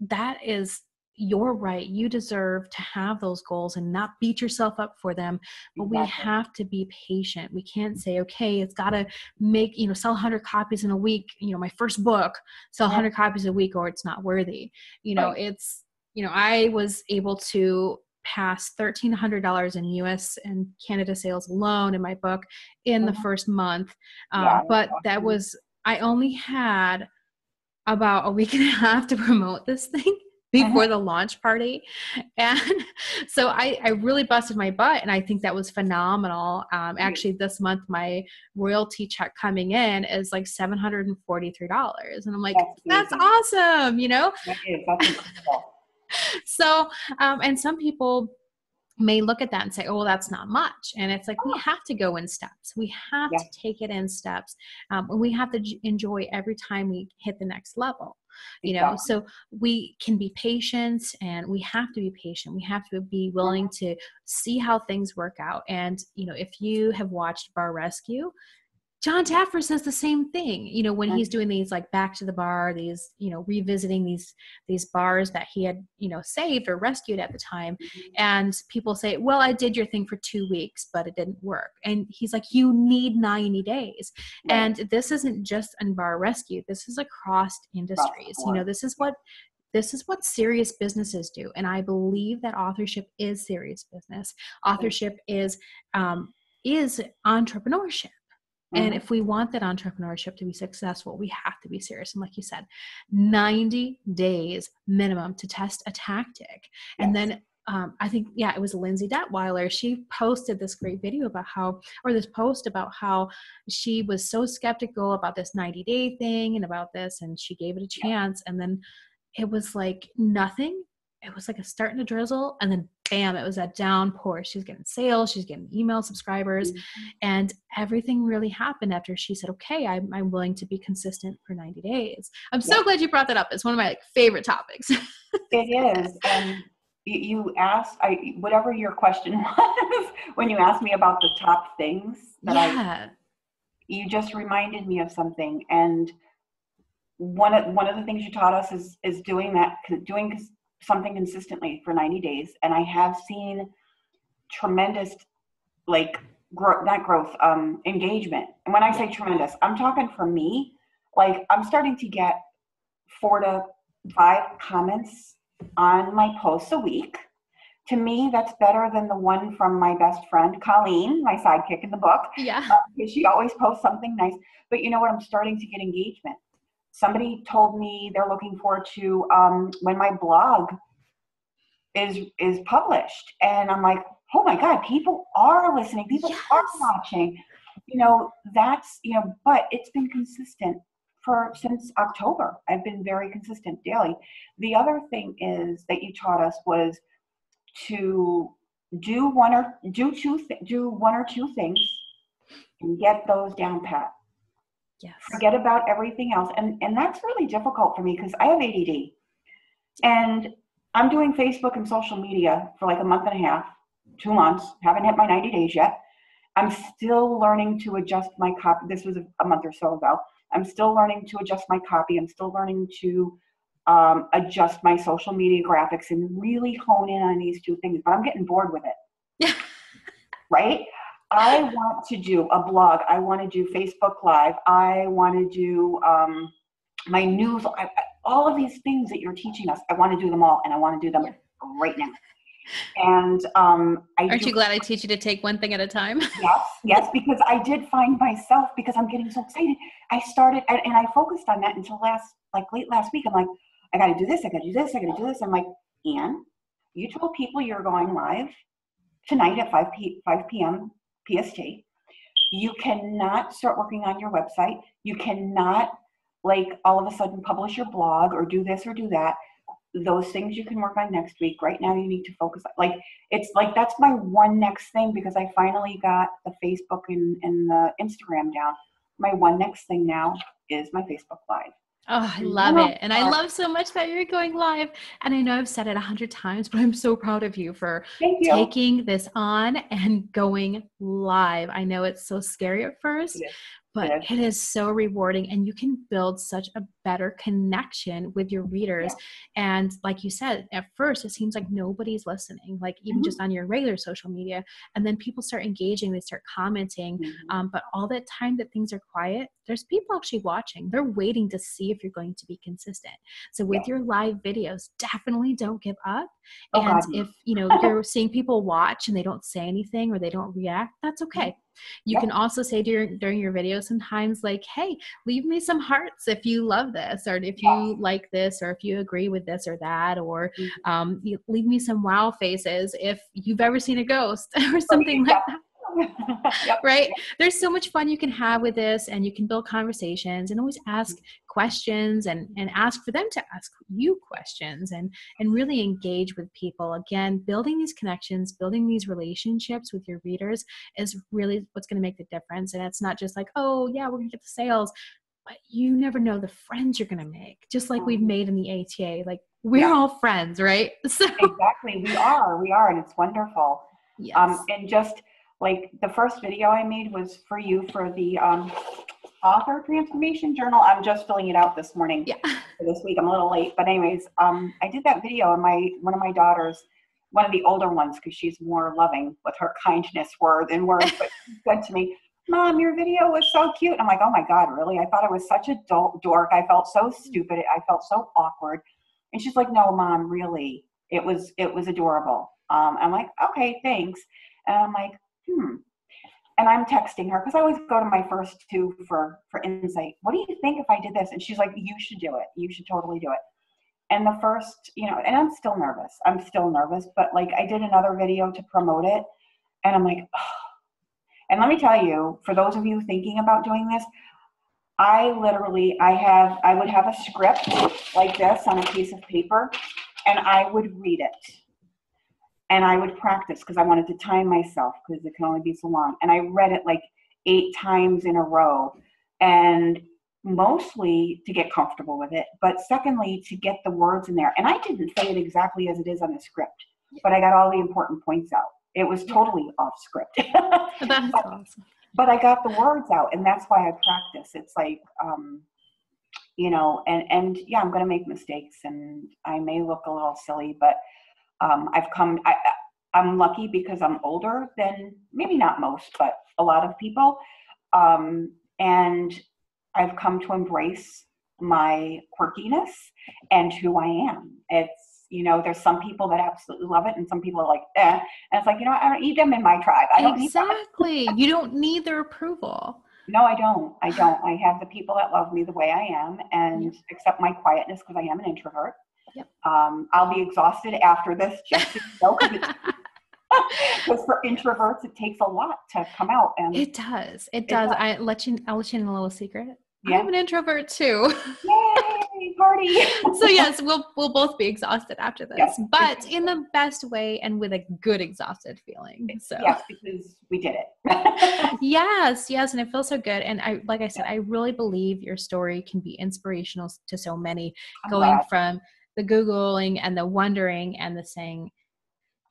that is your right. You deserve to have those goals and not beat yourself up for them. But we have to be patient. We can't say, okay, it's got to make, sell 100 copies in a week. My first book, sell 100 copies a week, or it's not worthy. It's, I was able to pass $1,300 in US and Canada sales alone in my book in the first month. But that was, I only had about a week and a half to promote this thing before the launch party. And so I really busted my butt, and I think that was phenomenal. Actually, this month, my royalty check coming in is like $743. And I'm like, that's awesome, That is, that's incredible. So, and some people may look at that and say, oh, well, that's not much. And it's like, we have to go in steps. We have to take it in steps. And we have to enjoy every time we hit the next level. So we can be patient, and we have to be patient. We have to be willing to see how things work out. And, if you have watched Bar Rescue, John Taffer says the same thing, when he's doing these like back to the bar, these, revisiting these bars that he had, saved or rescued at the time. And people say, well, I did your thing for 2 weeks, but it didn't work. And he's like, you need 90 days. And this isn't just in bar rescue. This is across industries. This is what this is what serious businesses do. And I believe that authorship is serious business. Authorship is entrepreneurship. And if we want that entrepreneurship to be successful, we have to be serious. And like you said, 90 days minimum to test a tactic. And then I think, it was Lindsay Detweiler. She posted this great video about this post about how she was so skeptical about this 90-day thing and about this, and she gave it a chance. And then it was like nothing. It was like a starting to drizzle, and then bam, it was that downpour. She's getting sales, she's getting email subscribers, and everything really happened after she said, okay, I'm willing to be consistent for 90 days. I'm so glad you brought that up. It's one of my favorite topics. It is. And you asked, whatever your question was, when you asked me about the top things you just reminded me of something. And one of the things you taught us is doing something consistently for 90 days. And I have seen tremendous, engagement. And when I say tremendous, I'm talking for me, I'm starting to get 4 to 5 comments on my posts a week. To me, that's better than the one from my best friend, Colleen, my sidekick in the book. Because she always posts something nice. But you know what? I'm starting to get engagement. Somebody told me they're looking forward to when my blog is published. And I'm like, oh my God, people are listening. People are watching. But it's been consistent since October. I've been very consistent daily. The other thing is that you taught us was to do one or two things and get those down pat. Forget about everything else. And that's really difficult for me because I have ADD. And I'm doing Facebook and social media for a month and a half, 2 months, haven't hit my 90 days yet. I'm still learning to adjust my copy. This was a month or so ago. I'm still learning to adjust my copy. I'm still learning to adjust my social media graphics and really hone in on these 2 things. But I'm getting bored with it. Right? I want to do a blog. I want to do Facebook Live. I want to do my news. All of these things that you're teaching us, I want to do them all, and I want to do them right now. And aren't you glad I teach you to take one thing at a time? Yes, because I did find myself, because I'm getting so excited. I started, and I focused on that until late last week. I'm like, I got to do this. I got to do this. I got to do this. I'm like, Anne, you told people you're going live tonight at 5 p.m. PST. You cannot start working on your website. You cannot all of a sudden publish your blog or do this or do that. Those things you can work on next week. Right now you need to focus. That's my one next thing, because I finally got the Facebook and the Instagram down. My one next thing now is my Facebook Live. Oh, I love it. And I love so much that you're going live. And I know I've said it 100 times, but I'm so proud of you for taking this on and going live. I know it's so scary at first, but it is so rewarding, and you can build such a better connection with your readers. And like you said, at first it seems like nobody's listening, even just on your regular social media, and then people start engaging, they start commenting. But all that time that things are quiet, there's people actually watching. They're waiting to see if you're going to be consistent. So with your live videos, definitely don't give up. If you're seeing people watch and they don't say anything or they don't react, that's okay. You can also say during your video sometimes hey, leave me some hearts if you love this, or if you like this, or if you agree with this or that, or leave me some wow faces if you've ever seen a ghost or something like that. Right? There's so much fun you can have with this, and you can build conversations and always ask questions and ask for them to ask you questions and really engage with people. Again, building these connections, building these relationships with your readers is really what's going to make the difference. And it's not just we're going to get the sales, but you never know the friends you're going to make, just like we've made in the ATA. We're all friends, right? So exactly. We are. And it's wonderful. Yes. And just the first video I made was for you for the author transformation journal. I'm just filling it out this morning for this week. I'm a little late, but anyways, I did that video, and one of my daughters, one of the older ones, because she's more loving with her kindness than words, but she said to me, Mom, your video was so cute. I'm like, oh my God, really? I thought I was such a dork. I felt so stupid. I felt so awkward. And she's like, no, Mom, really, it was adorable. I'm like, okay, thanks. And I'm like, and I'm texting her because I always go to my first two for insight. What do you think if I did this? And she's like, you should do it. You should totally do it. And the first, and I'm still nervous. But like I did another video to promote it. And I'm like, oh. And let me tell you, for those of you thinking about doing this, I would have a script like this on a piece of paper, and I would read it. And I would practice because I wanted to time myself because it can only be so long. And I read it like 8 times in a row, and mostly to get comfortable with it, but secondly, to get the words in there. And I didn't say it exactly as it is on the script, but I got all the important points out. It was totally off script. That's awesome. But I got the words out, and that's why I practice. It's like, and yeah, I'm going to make mistakes, and I may look a little silly, but I'm lucky because I'm older than, maybe not most, but a lot of people. And I've come to embrace my quirkiness and who I am. It's, there's some people that absolutely love it and some people are like, eh. And it's like, I don't need them in my tribe. I don't Exactly. You don't need their approval. No, I don't. I have the people that love me the way I am and accept my quietness because I am an introvert. Yep. I'll be exhausted after this, just because for introverts it takes a lot to come out. And it does. I'll let you in a little secret. Yeah. I'm an introvert too. Yay, party! So yes, we'll both be exhausted after this, yes, but in the best way and with a good exhausted feeling. So yes, because we did it. yes, and it feels so good. And like I said, I really believe your story can be inspirational to so many, going from the Googling and the wondering and the saying,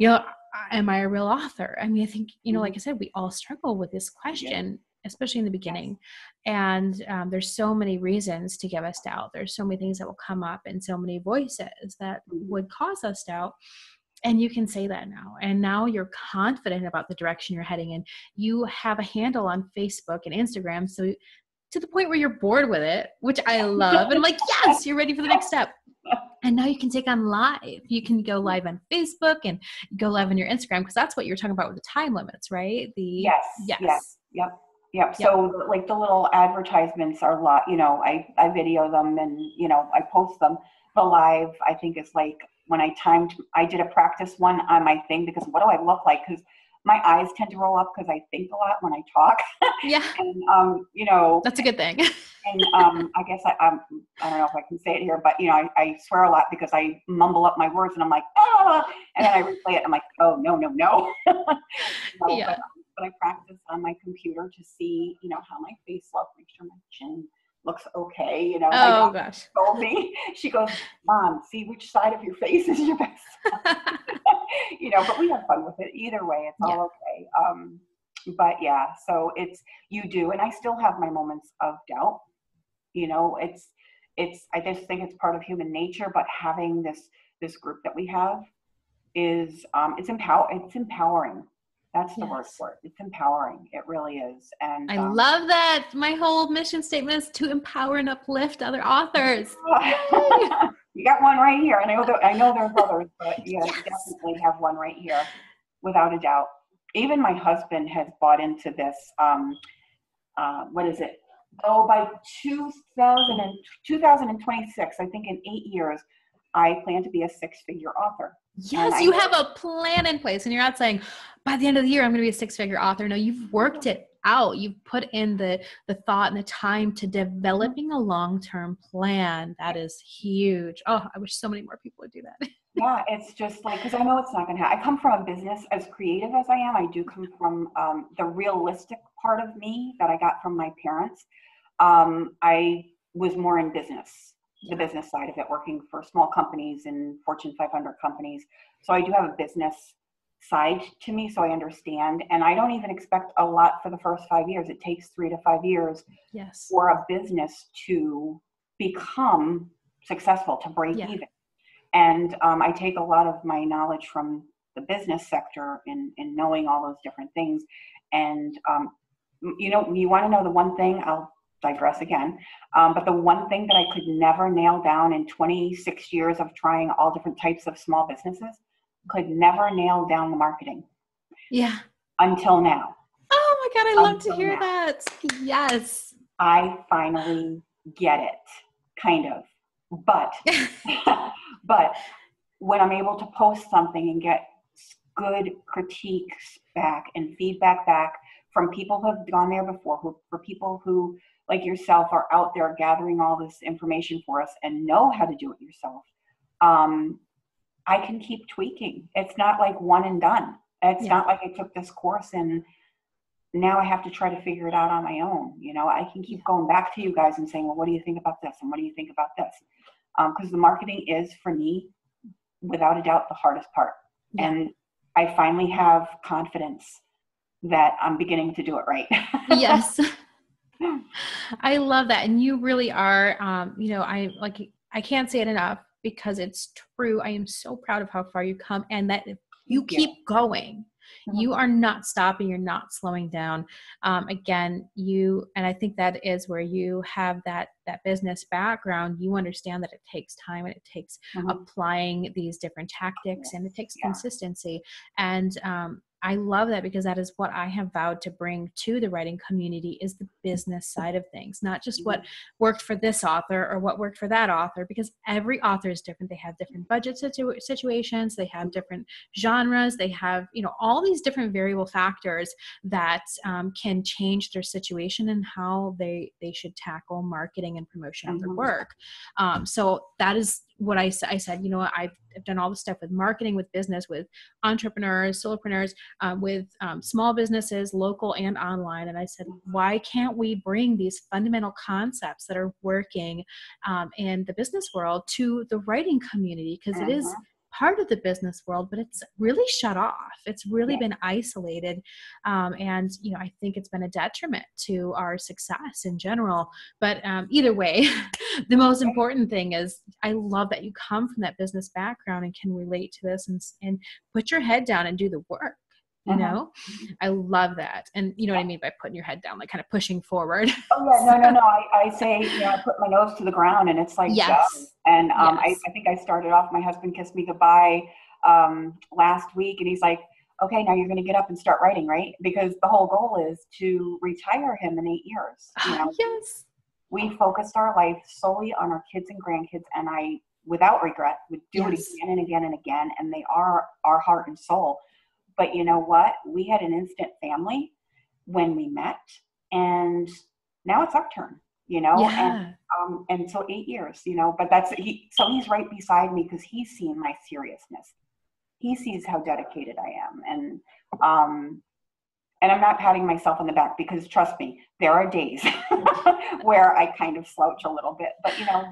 am I a real author? I mean, I think, like I said, we all struggle with this question, especially in the beginning. And there's so many reasons to give us doubt. There's so many things that will come up and so many voices that would cause us doubt. And you can say that now. And now you're confident about the direction you're heading in. You have a handle on Facebook and Instagram. So to the point where you're bored with it, which I love. And I'm like, yes, you're ready for the next step. And now you can take on live. You can go live on Facebook and go live on your Instagram, because that's what you're talking about with the time limits, right? Yes. Yep. So like the little advertisements are a lot, I video them and, I post them. The live, I think, is like when I did a practice one on my thing, because what do I look like? Because my eyes tend to roll up because I think a lot when I talk. Yeah. And, that's a good thing. And I guess I don't know if I can say it here, but, I swear a lot because I mumble up my words and I'm like, and then I replay it. And I'm like, oh, no. Yeah. But I practice on my computer to see, how my face looks, make sure my chin looks okay. My daughter gosh. told me, she goes, Mom, see which side of your face is your best. But we have fun with it. Either way, it's all okay. But yeah, so you do, and I still have my moments of doubt. I just think it's part of human nature, but having this group that we have is, it's empowering. That's the word for it. It's empowering. It really is. And I love that. My whole mission statement is to empower and uplift other authors. You got one right here. I know there's others, but you definitely have one right here, without a doubt. Even my husband has bought into this. What is it? Oh, by 2026, I think in 8 years, I plan to be a 6-figure author. Yes, you have a plan in place, and you're not saying, by the end of the year, I'm going to be a 6-figure author. No, you've worked it out. You've put in the thought and the time to developing a long-term plan. That is huge. Oh, I wish so many more people would do that. Yeah, it's just like, because I know it's not going to happen. I come from a business, as creative as I am. I do come from the realistic part of me that I got from my parents. I was more in business, the business side of it, working for small companies and Fortune 500 companies. So I do have a business side to me, so I understand. And I don't even expect a lot for the first 5 years. It takes 3 to 5 years for a business to become successful, to break even. And I take a lot of my knowledge from the business sector in knowing all those different things. And, you want to know the one thing, I'll digress again. But the one thing that I could never nail down in 26 years of trying all different types of small businesses, could never nail down the marketing. Yeah. Until now. Oh my God, I love to hear that. Yes. I finally get it, kind of. But, but when I'm able to post something and get good critiques back and feedback back from people who have gone there before, for people who, like yourself, are out there gathering all this information for us and know how to do it yourself, I can keep tweaking. It's not like one and done. It's not like I took this course and now I have to try to figure it out on my own. You know, I can keep going back to you guys and saying, well, what do you think about this? And what do you think about this? Because the marketing is, for me, without a doubt, the hardest part. Yeah. And I finally have confidence that I'm beginning to do it right. Yes. I love that. And you really are, you know, I can't say it enough because it's true. I am so proud of how far you've come and that you keep going. You are not stopping. You're not slowing down. Again, and I think that is where you have that business background. You understand that it takes time and it takes applying these different tactics and it takes consistency. And I love that because that is what I have vowed to bring to the writing community is the business side of things, not just what worked for this author or what worked for that author, because every author is different. They have different budget situations. They have different genres. They have, you know, all these different variable factors that can change their situation and how they should tackle marketing and promotion of their work. So that is what I said, you know, I've done all the stuff with marketing, with business, with entrepreneurs, solopreneurs, with small businesses, local and online. And I said, why can't we bring these fundamental concepts that are working in the business world to the writing community? Because it is part of the business world, but it's really shut off. It's really been isolated. And, you know, I think it's been a detriment to our success in general. But either way, the most important thing is I love that you come from that business background and can relate to this and put your head down and do the work. You know, I love that. And you know what I mean by putting your head down, like kind of pushing forward. Oh yeah, no. I say, you know, I put my nose to the ground and it's like, and I think I started off, my husband kissed me goodbye last week and he's like, okay, now you're going to get up and start writing, right? Because the whole goal is to retire him in 8 years. You know? Yes. We focused our life solely on our kids and grandkids, and I, without regret, would do it again and again and again, and they are our heart and soul. But you know what? We had an instant family when we met, and now it's our turn, you know? And so 8 years, you know, but so he's right beside me because he's seen my seriousness. He sees how dedicated I am. And I'm not patting myself on the back because trust me, there are days where I kind of slouch a little bit, but you know,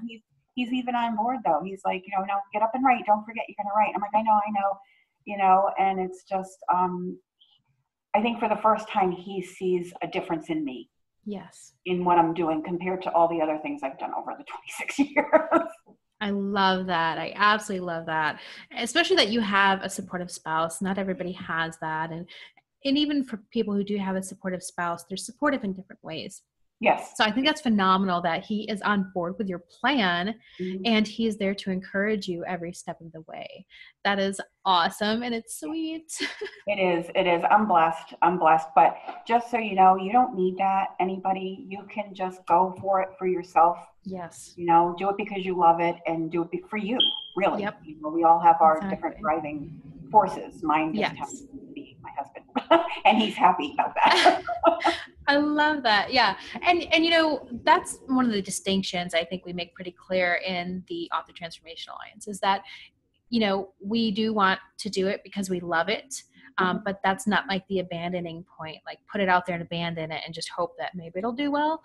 he's even on board though. He's like, you know, no, get up and write. Don't forget you're going to write. I'm like, I know, you know, and it's just, I think for the first time he sees a difference in me. Yes. In what I'm doing compared to all the other things I've done over the 26 years. I love that. I absolutely love that. Especially that you have a supportive spouse. Not everybody has that. And even for people who do have a supportive spouse, they're supportive in different ways. Yes. So I think that's phenomenal that he is on board with your plan and he's there to encourage you every step of the way. That is awesome. And it's sweet. It is. I'm blessed. But just so you know, you don't need that. Anybody, you can just go for it for yourself. Yes. You know, do it because you love it and do it for you, really. Yep. You know, we all have our different driving forces. Mine just happens to be my husband and he's happy about that. I love that. Yeah. And you know, that's one of the distinctions I think we make pretty clear in the Author Transformation Alliance is that, you know, we do want to do it because we love it. But that's not like the abandoning point, like put it out there and abandon it and just hope that maybe it'll do well.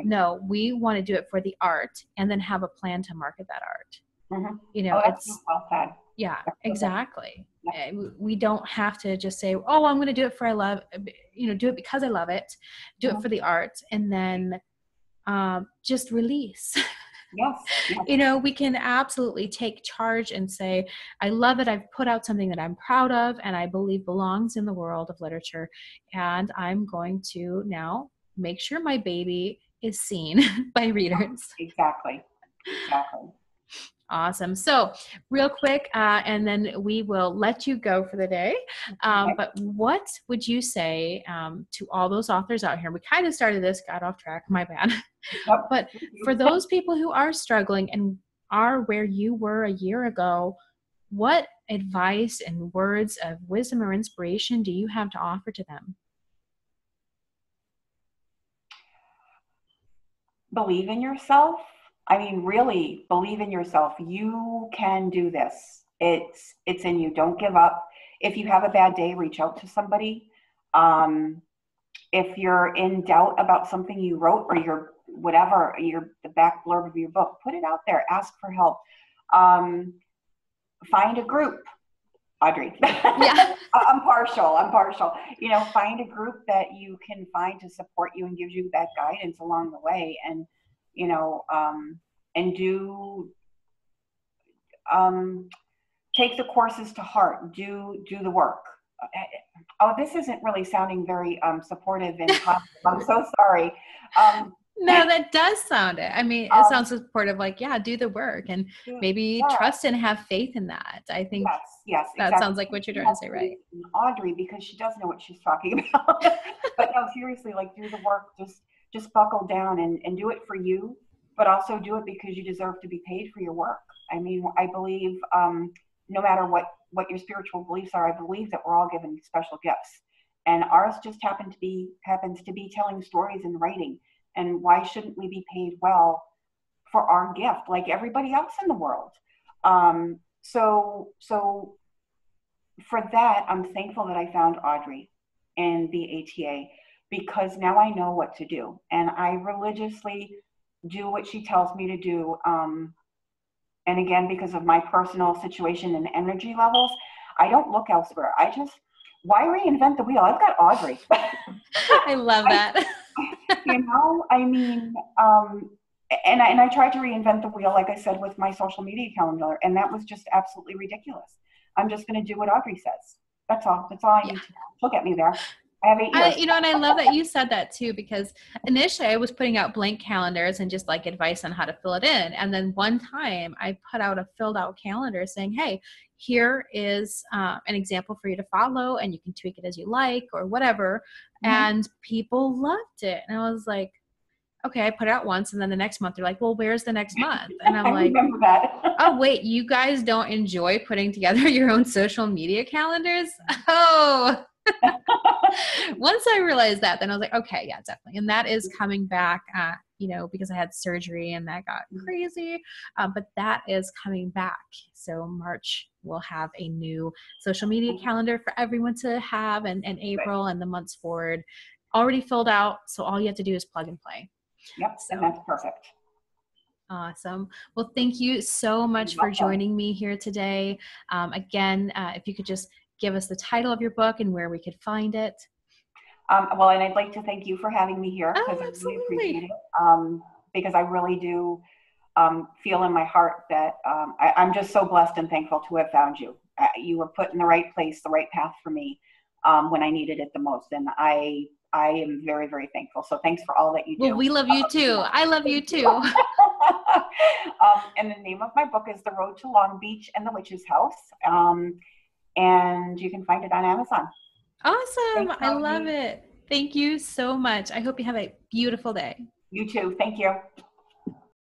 No, we want to do it for the art and then have a plan to market that art. You know, it's well said. Yeah, exactly. Yeah. We don't have to just say, oh, I'm going to do it for I love, you know, do it because I love it, do it for the art, and then just release. Yes. You know, we can absolutely take charge and say, I love it. I've put out something that I'm proud of and I believe belongs in the world of literature. And I'm going to now make sure my baby is seen by readers. Exactly. Awesome. So real quick, and then we will let you go for the day. Okay. But what would you say to all those authors out here? We kind of started this, got off track, my bad. Yep. But for those people who are struggling and are where you were a year ago, what advice and words of wisdom or inspiration do you have to offer to them? Believe in yourself. I mean, really believe in yourself. You can do this. It's in you. Don't give up. If you have a bad day, reach out to somebody. If you're in doubt about something you wrote or your whatever, the back blurb of your book, put it out there. Ask for help. Find a group. Audrey. Yeah. I'm partial. Find a group that you can find to support you and gives you that guidance along the way, and and take the courses to heart. Do the work. Oh, this isn't really sounding very supportive and positive. I'm so sorry. No, that does sound it. I mean, it sounds supportive, like, yeah, do the work and maybe trust and have faith in that. I think yes, that exactly. sounds like what you're trying to say, right? Audrey, because she does know what she's talking about. But no, seriously, like, do the work. Just buckle down and do it for you, but also do it because you deserve to be paid for your work. I mean, I believe no matter what your spiritual beliefs are, I believe that we're all given special gifts, and ours just happens to be telling stories and writing. And why shouldn't we be paid well for our gift, like everybody else in the world? So for that, I'm thankful that I found Audrey and the ATA, because now I know what to do, and I religiously do what she tells me to do. And again, because of my personal situation and energy levels, I don't look elsewhere. Why reinvent the wheel? I've got Audrey. I love that. I mean, and I tried to reinvent the wheel, like I said, with my social media calendar, and that was just absolutely ridiculous. I'm just going to do what Audrey says. That's all I need to do. She'll get me there. I have 8 years. And I love that you said that too, because initially I was putting out blank calendars and just like advice on how to fill it in. And then one time I put out a filled out calendar saying, hey, here is an example for you to follow, and you can tweak it as you like or whatever. Mm-hmm. And people loved it. And I was like, okay, I put it out once, and then the next month they're like, well, where's the next month? And I'm like, remember that. Oh, wait, you guys don't enjoy putting together your own social media calendars? Oh, once I realized that, then I was like, okay, yeah, definitely. And that is coming back, because I had surgery and that got crazy, but that is coming back. So March we'll have a new social media calendar for everyone to have, and April and the months forward already filled out. So all you have to do is plug and play. Yep, so, and that's perfect. Awesome. Well, thank you so much for joining me here today. Again, if you could just give us the title of your book and where we could find it. Well, and I'd like to thank you for having me here, because I really appreciate it. Because I really do feel in my heart that I'm just so blessed and thankful to have found you. You were put in the right place, the right path for me when I needed it the most. And I am very, very thankful. So thanks for all that you do. Well, we love you too. I love you too. And the name of my book is The Road to Long Beach and the Witch's House. And you can find it on Amazon. Awesome. I love it. Thank you so much. I hope you have a beautiful day. You too. Thank you.